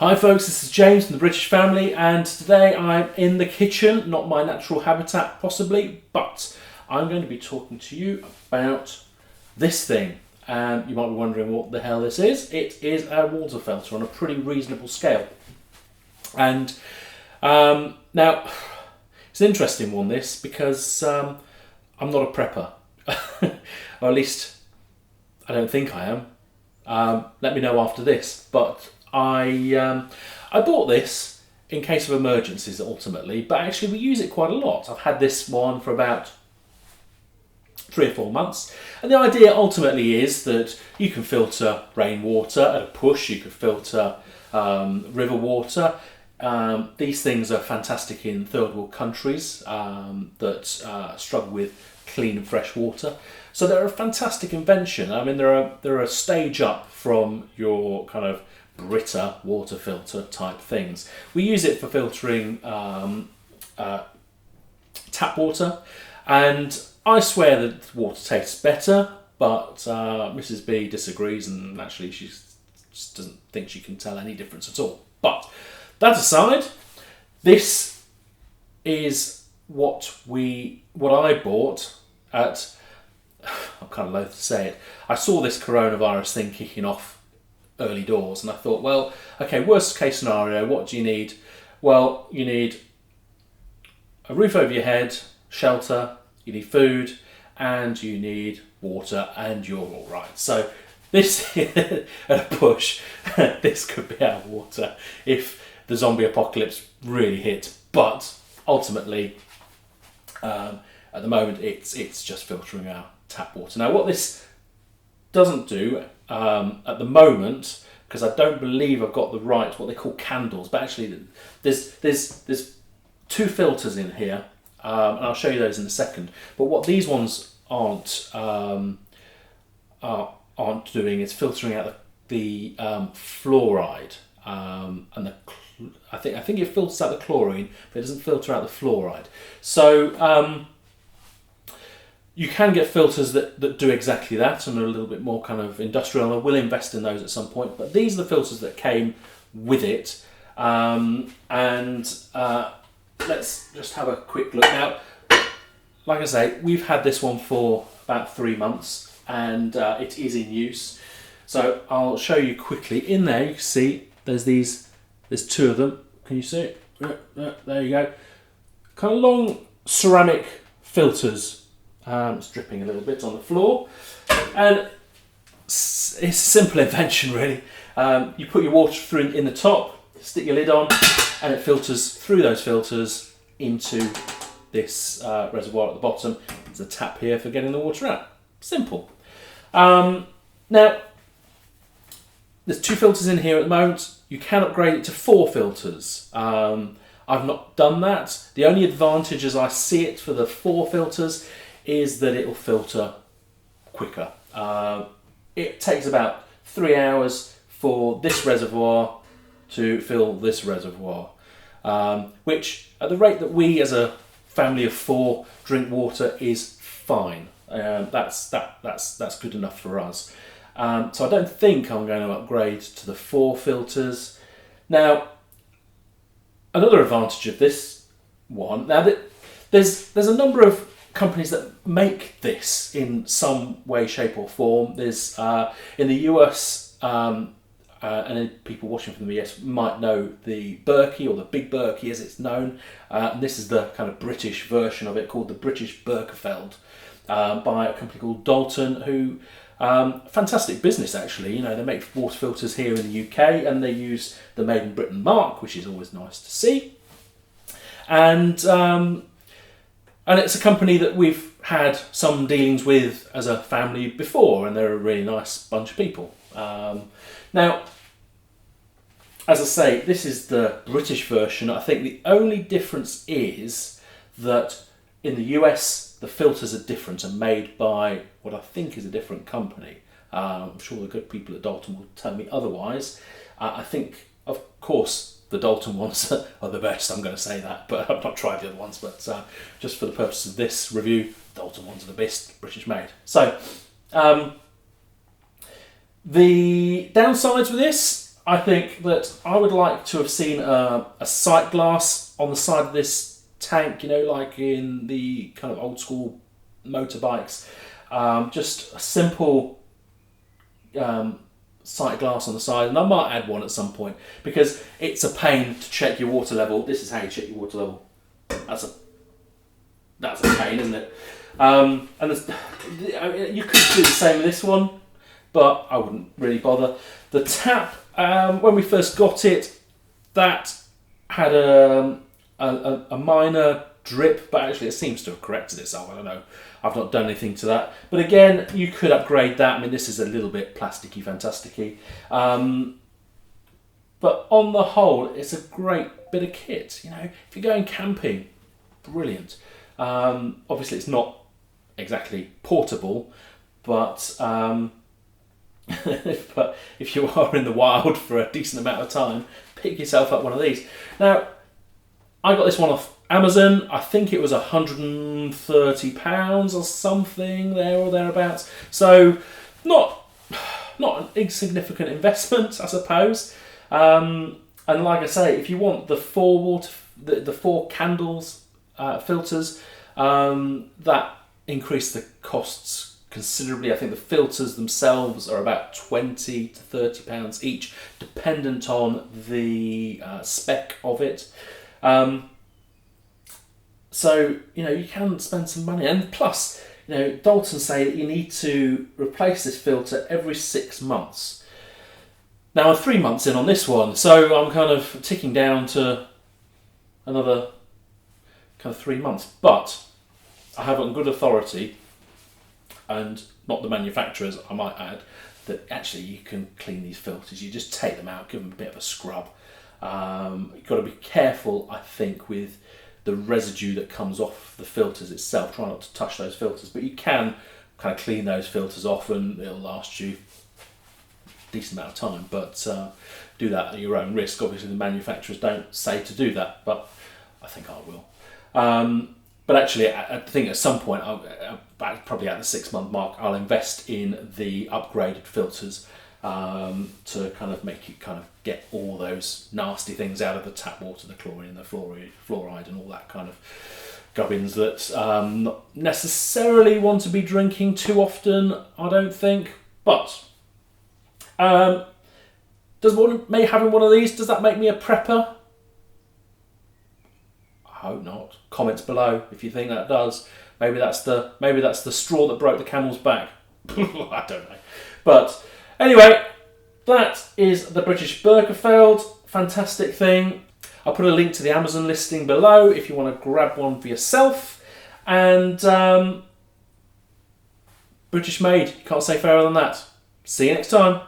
Hi folks, this is James from the British Family, and today I'm in the kitchen, not my natural habitat possibly, but I'm going to be talking to you about this thing. And you might be wondering what the hell this is. It is a water filter on a pretty reasonable scale. And now, it's an interesting one this, because I'm not a prepper. Or at least, I don't think I am. Let me know after this, but I bought this in case of emergencies ultimately, but actually we use it quite a lot. I've had this one for about 3 or 4 months, and the idea ultimately is that you can filter rainwater at a push, you can filter river water. These things are fantastic in third world countries that struggle with clean and fresh water. So they're a fantastic invention. I mean, they're a stage up from your kind of Brita water filter type things. We use it for filtering tap water, and I swear that water tastes better, but Mrs. B disagrees, and actually she just doesn't think she can tell any difference at all. But that aside, this is what I bought at, I'm kind of loath to say it, I saw this coronavirus thing kicking off early doors, and I thought, well, okay, worst case scenario, what do you need? Well, you need a roof over your head, shelter, you need food, and you need water, and you're all right. So this, at a push, this could be our water if the zombie apocalypse really hit. But ultimately, at the moment, it's just filtering our tap water. Now, what this doesn't do at the moment, because I don't believe I've got the right, what they call candles, but actually there's 2 filters in here, and I'll show you those in a second. But what these ones aren't doing is filtering out the fluoride, and I think it filters out the chlorine, but it doesn't filter out the fluoride. So you can get filters that do exactly that and are a little bit more kind of industrial, and I will invest in those at some point. But these are the filters that came with it. Let's just have a quick look now. Like I say, we've had this one for about 3 months, and it is in use. So I'll show you quickly. In there, you can see there's 2 of them. Can you see it? There you go. Kind of long ceramic filters. It's dripping a little bit on the floor, and it's a simple invention really. You put your water through in the top, stick your lid on, and it filters through those filters into this reservoir at the bottom. There's a tap here for getting the water out. Simple. Now, there's 2 filters in here at the moment. You can upgrade it to 4 filters. I've not done that. The only advantage as I see it for the 4 filters is that it will filter quicker. It takes about 3 hours for this reservoir to fill this reservoir, which at the rate that we as a family of 4 drink water is fine. That's good enough for us. So I don't think I'm going to upgrade to the 4 filters. Now, another advantage of this one, now that there's a number of companies that make this in some way, shape or form. There's in the US, and people watching from the US might know the Berkey, or the Big Berkey as it's known. And this is the kind of British version of it, called the British Berkefeld, by a company called Doulton, who fantastic business actually. You know, they make water filters here in the UK, and they use the Made in Britain mark, which is always nice to see. And it's a company that we've had some dealings with as a family before, and they're a really nice bunch of people. Now, as I say, this is the British version. I think the only difference is that in the US, the filters are different and made by what I think is a different company. I'm sure the good people at Doulton will tell me otherwise. I think, of course, the Doulton ones are the best, I'm going to say that, but I've not tried the other ones. But just for the purpose of this review, Doulton ones are the best British made. So, the downsides with this, I think that I would like to have seen a sight glass on the side of this tank, you know, like in the kind of old school motorbikes. Just a simple sight glass on the side, and I might add one at some point because it's a pain to check your water level. This is how you check your water level. That's a pain, isn't it? And you could do the same with this one, but I wouldn't really bother. The tap, when we first got it, that had a minor drip, but actually it seems to have corrected itself. I don't know. I've not done anything to that. But again, you could upgrade that. I mean, this is a little bit plasticky, fantasticky. But on the whole, it's a great bit of kit. You know, if you're going camping, brilliant. Obviously, it's not exactly portable, but but if you are in the wild for a decent amount of time, pick yourself up one of these. Now, I got this one off Amazon. I think it was £130 or something, there or thereabouts. So not an insignificant investment, I suppose. And like I say, if you want the four candles filters, that increase the costs considerably. I think the filters themselves are about £20 to £30 each, dependent on the spec of it. So, you know, you can spend some money. And plus, you know, Doulton say that you need to replace this filter every 6 months. Now, I'm 3 months in on this one, so I'm kind of ticking down to another kind of 3 months. But I have on good authority, and not the manufacturers, I might add, that actually you can clean these filters. You just take them out, give them a bit of a scrub. You've got to be careful, I think, with the residue that comes off the filters itself. Try not to touch those filters, but you can kind of clean those filters off and it'll last you a decent amount of time. But do that at your own risk. Obviously, the manufacturers don't say to do that, but I think I will. But actually, I think at some point, probably at the 6 month mark, I'll invest in the upgraded filters to kind of make it kind of get all those nasty things out of the tap water, the chlorine, the fluoride and all that kind of gubbins that not necessarily want to be drinking too often, I don't think. But having one of these, does that make me a prepper? I hope not. Comments below if you think that does. Maybe that's the straw that broke the camel's back. I don't know. But anyway, that is the British Berkefeld. Fantastic thing. I'll put a link to the Amazon listing below if you want to grab one for yourself. And British made. Can't say fairer than that. See you next time.